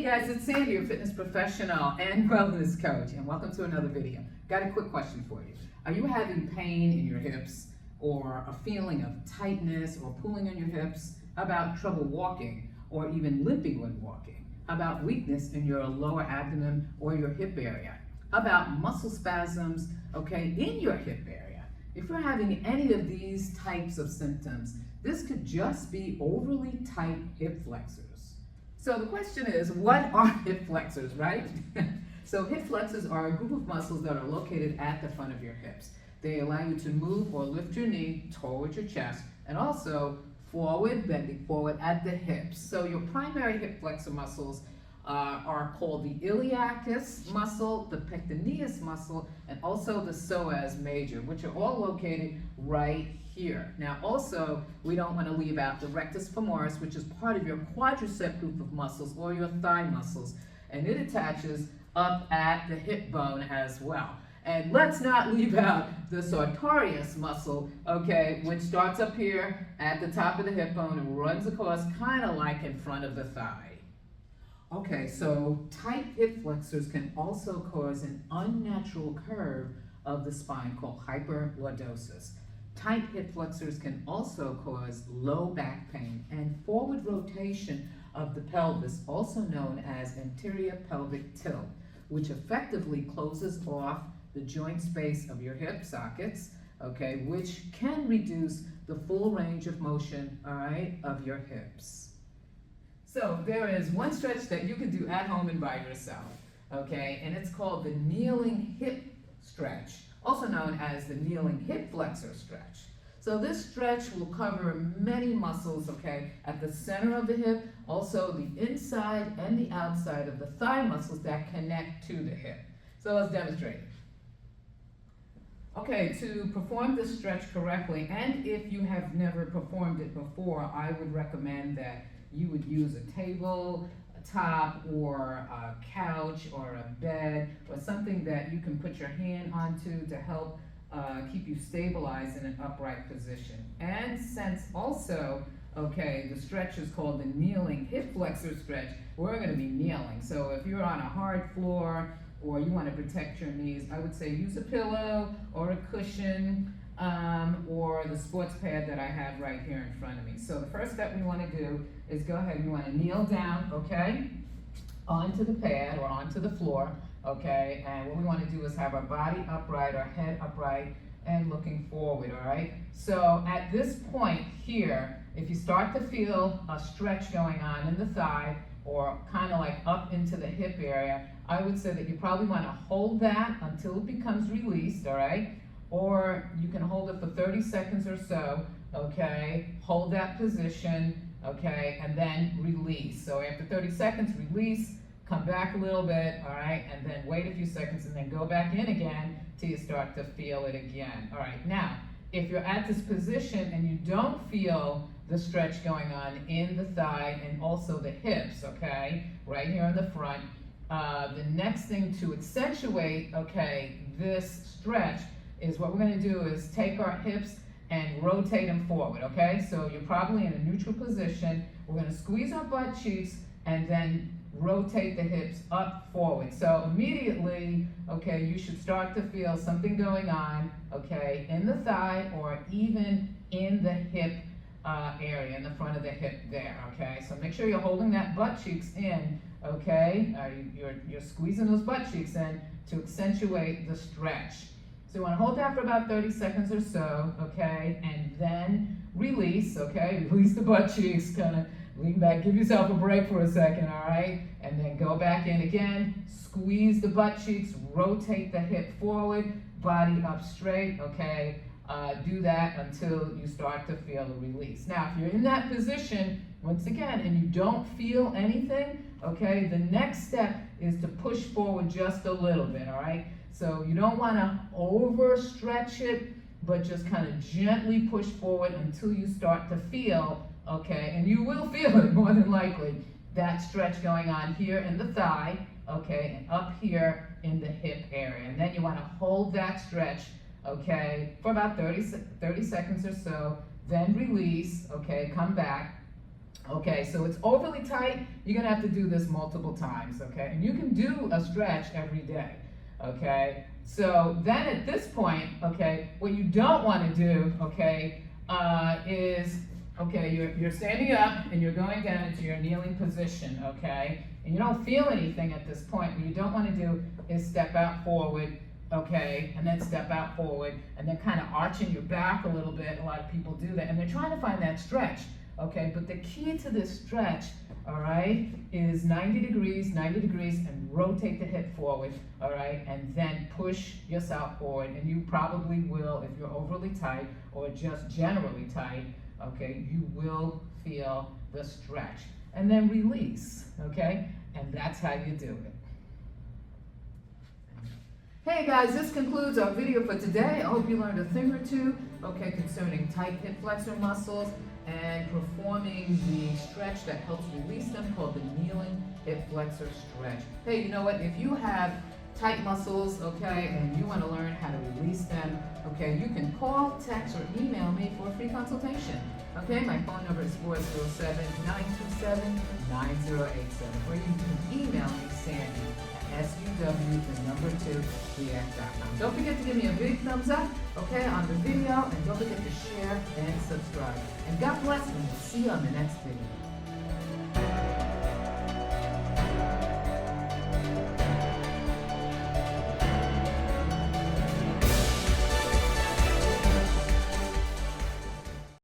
guys, it's Sandy, your fitness professional and wellness coach, and welcome to another video. Got a quick question for you. Are you having pain in your hips or a feeling of tightness or pulling on your hips? How about trouble walking or even limping when walking? How about weakness in your lower abdomen or your hip area? How about muscle spasms, in your hip area? If you're having any of these types of symptoms, this could just be overly tight hip flexors. So the question is, what are hip flexors, right? So hip flexors are a group of muscles that are located at the front of your hips. They allow you to move or lift your knee towards your chest and also forward, bending forward at the hips. So your primary hip flexor muscles are called the iliacus muscle, the pectineus muscle, and also the psoas major, which are all located right here. Now also, we don't want to leave out the rectus femoris, which is part of your quadricep group of muscles or your thigh muscles, and it attaches up at the hip bone as well. And let's not leave out the sartorius muscle, which starts up here at the top of the hip bone and runs across kind of like in front of the thigh. So tight hip flexors can also cause an unnatural curve of the spine called hyperlordosis. Tight hip flexors can also cause low back pain and forward rotation of the pelvis, also known as anterior pelvic tilt, which effectively closes off the joint space of your hip sockets, which can reduce the full range of motion, of your hips. So there is one stretch that you can do at home and by yourself, and it's called the kneeling hip stretch, also known as the kneeling hip flexor stretch. So this stretch will cover many muscles, at the center of the hip, also the inside and the outside of the thigh muscles that connect to the hip. So let's demonstrate. To perform this stretch correctly, and if you have never performed it before, I would recommend that you would use a table, a top, or a couch, or a bed, or something that you can put your hand onto to help keep you stabilized in an upright position. And since also, the stretch is called the kneeling hip flexor stretch, we're going to be kneeling. So if you're on a hard floor or you want to protect your knees, I would say use a pillow or a cushion or the sports pad that I have right here in front of me. So the first step we want to do is go ahead and we want to kneel down, onto the pad or onto the floor, and what we want to do is have our body upright, our head upright, and looking forward, So at this point here, if you start to feel a stretch going on in the thigh or kind of like up into the hip area, I would say that you probably want to hold that until it becomes released, or you can hold it for 30 seconds or so, hold that position, and then release. So after 30 seconds, release, come back a little bit, and then wait a few seconds and then go back in again till you start to feel it again. Now, if you're at this position and you don't feel the stretch going on in the thigh and also the hips, right here in the front, the next thing to accentuate, this stretch is what we're going to do is take our hips and rotate them forward, So you're probably in a neutral position. We're going to squeeze our butt cheeks and then rotate the hips up forward. So immediately, you should start to feel something going on, in the thigh or even in the hip area, in the front of the hip there, So make sure you're holding that butt cheeks in, You're squeezing those butt cheeks in to accentuate the stretch. So you want to hold that for about 30 seconds or so, and then release, Release the butt cheeks, kind of lean back, give yourself a break for a second, And then go back in again, squeeze the butt cheeks, rotate the hip forward, body up straight, Do that until you start to feel a release. Now, if you're in that position, once again, and you don't feel anything, the next step is to push forward just a little bit, So you don't want to overstretch it, but just kind of gently push forward until you start to feel, and you will feel it more than likely, that stretch going on here in the thigh, and up here in the hip area. And then you want to hold that stretch, for about 30 seconds or so, then release, come back, Okay, so it's overly tight, you're gonna have to do this multiple times, okay? And you can do a stretch every day, okay? So then at this point, okay, what you don't wanna do, okay, is, okay, you're standing up and you're going down into your kneeling position, okay? And you don't feel anything at this point. What you don't wanna do is step out forward, okay, and then step out forward, and then kind of arching your back a little bit. A lot of people do that, and they're trying to find that stretch. Okay, but the key to this stretch, all right, is 90 degrees, and rotate the hip forward, all right, and then push yourself forward, and you probably will, if you're overly tight or just generally tight, okay, you will feel the stretch. And then release, okay, and that's how you do it. Hey guys, this concludes our video for today. I hope you learned a thing or two, okay, concerning tight hip flexor muscles and performing the stretch that helps release them called the kneeling hip flexor stretch. Hey, you know what? If you have tight muscles, okay, and you want to learn how to release them, okay, you can call, text, or email me for a free consultation. Okay, my phone number is 407-927-9087, or you can email me, Sandy, at SUW2BX.com. Don't forget to give me a big thumbs up, okay, on the video, and don't forget to share and subscribe. And God bless, and we'll see you on the next video.